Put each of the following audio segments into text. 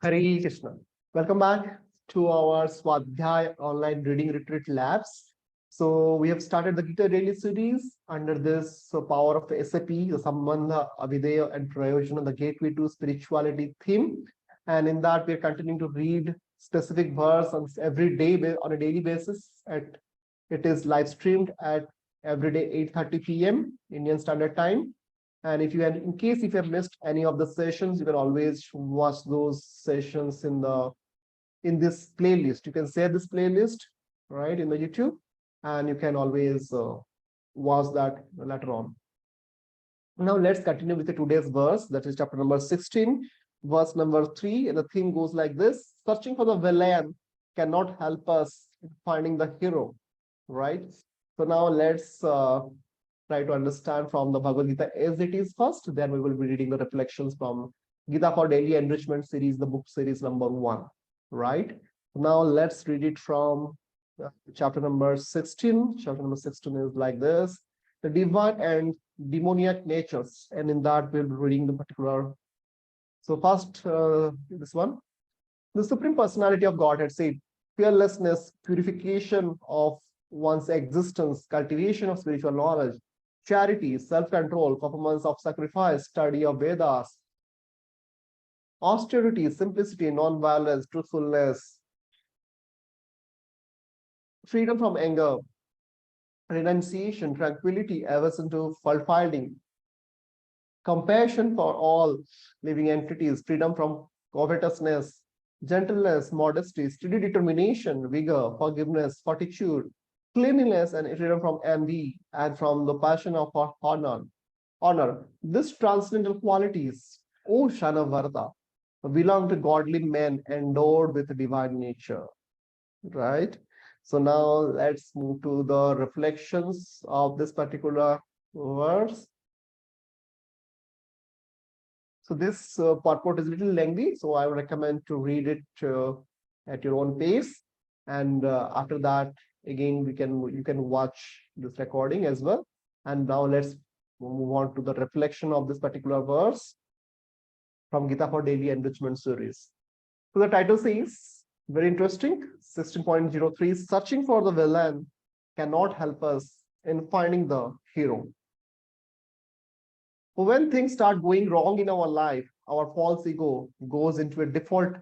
Hare Krishna. Welcome back to our Svādhyāya online reading retreat labs. So we have started the Gita daily series under this power of SAP, the Sambandha, Avideya and Prayojana, the gateway to spirituality theme. And in that, we are continuing to read specific verse on every day on a daily basis. It is live streamed at every day 8:30 p.m. Indian Standard Time. And if you had, in case if you have missed any of the sessions, you can always watch those sessions in this playlist. You can share this playlist right in the YouTube, and you can always watch that later on. Now let's continue with the today's verse, that is chapter number 16, verse number 3, and the theme goes like this: searching for the villain cannot help us in finding the hero, right? So now let's try to understand from the Bhagavad Gita as it is first, then we will be reading the reflections from Gita for Daily Enrichment series, the book series number 1, right? Now let's read it from chapter number 16. Chapter number 16 is like this: the divine and demoniac natures, and in that we'll be reading the particular. So first, this one. The Supreme Personality of Godhead said, fearlessness, purification of one's existence, cultivation of spiritual knowledge, charity, self-control, performance of sacrifice, study of Vedas, austerity, simplicity, non-violence, truthfulness, freedom from anger, renunciation, tranquility, aversion to fault-finding, compassion for all living entities, freedom from covetousness, gentleness, modesty, steady determination, vigor, forgiveness, fortitude, cleanliness, and freedom from envy and from the passion of honor. These transcendental qualities, O Shana, belong to godly men endowed with divine nature. Right? So now let's move to the reflections of this particular verse. So this purport is a little lengthy, so I would recommend to read it at your own pace. And after that, again, you can watch this recording as well. And now let's move on to the reflection of this particular verse from Gita for Daily Enrichment series. So the title says, very interesting, 16.03, searching for the villain cannot help us in finding the hero. When things start going wrong in our life, our false ego goes into a default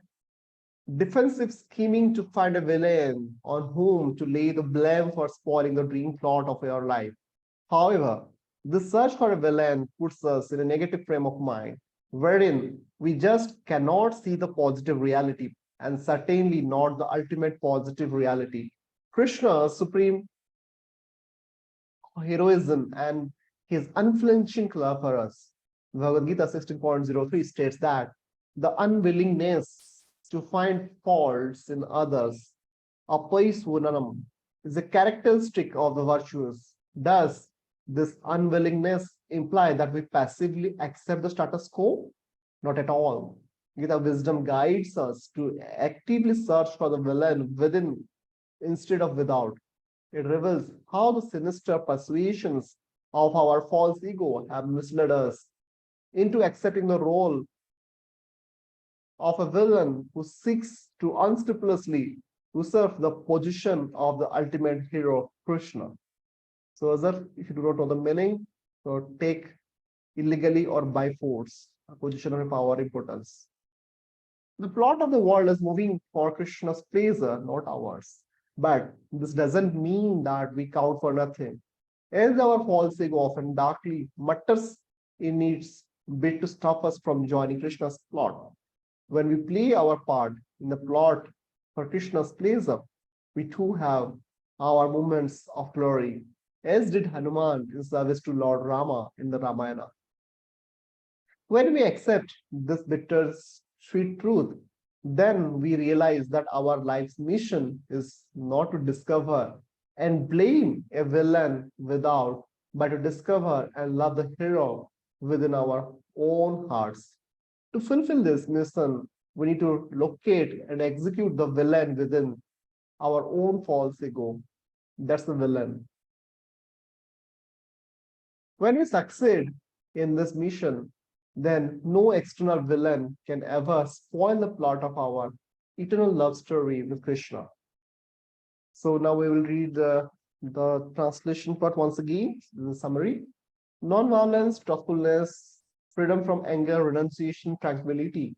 defensive scheming to find a villain on whom to lay the blame for spoiling the dream plot of your life. However, this search for a villain puts us in a negative frame of mind, wherein we just cannot see the positive reality, and certainly not the ultimate positive reality. Krishna's supreme heroism and his unflinching love for us. Bhagavad Gita 16.03 states that the unwillingness to find faults in others, apaiśunam, is a characteristic of the virtues. Does this unwillingness imply that we passively accept the status quo? Not at all. Gita wisdom guides us to actively search for the villain within instead of without. It reveals how the sinister persuasions of our false ego have misled us into accepting the role of a villain who seeks to unscrupulously usurp the position of the ultimate hero, Krishna. So, if you do not know the meaning, so take illegally or by force a position of power importance. The plot of the world is moving for Krishna's pleasure, not ours. But this doesn't mean that we count for nothing. As our false ego often darkly mutters in its bid to stop us from joining Krishna's plot. When we play our part in the plot for Krishna's pleasure, we too have our moments of glory, as did Hanuman in service to Lord Rama in the Ramayana. When we accept this bitter, sweet truth, then we realize that our life's mission is not to discover and blame a villain without, but to discover and love the hero within our own hearts. To fulfill this mission, we need to locate and execute the villain within our own false ego. That's the villain. When we succeed in this mission, then no external villain can ever spoil the plot of our eternal love story with Krishna. So now we will read the translation part once again, the summary. Non-violence, trustfulness, freedom from anger, renunciation, tranquility,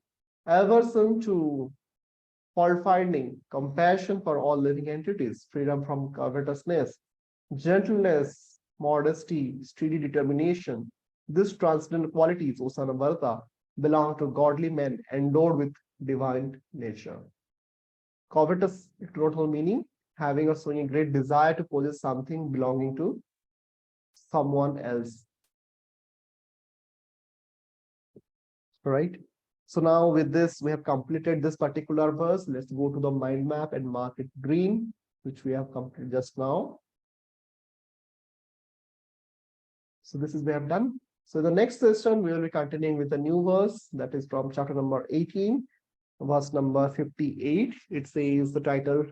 aversion to fault finding, compassion for all living entities, freedom from covetousness, gentleness, modesty, steady determination. These transcendental qualities, O son of Bharata, belong to godly men endowed with divine nature. Covetous, total meaning, having or showing a great desire to possess something belonging to someone else. Right? So now with this, we have completed this particular verse. Let's go to the mind map and mark it green, which we have completed just now. So this is we have done. So the next session, we will be continuing with a new verse that is from chapter number 18, verse number 58. It says the title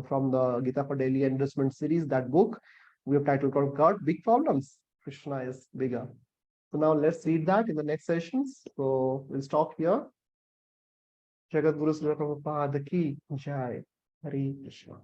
from the Gita for Daily Endorsement series, that book we have titled called God, Big Problems. Krishna is bigger. So now let's read that in the next sessions. So we'll stop here. Jagat Guru Srila Prabhupada ki jai. Hare Krishna.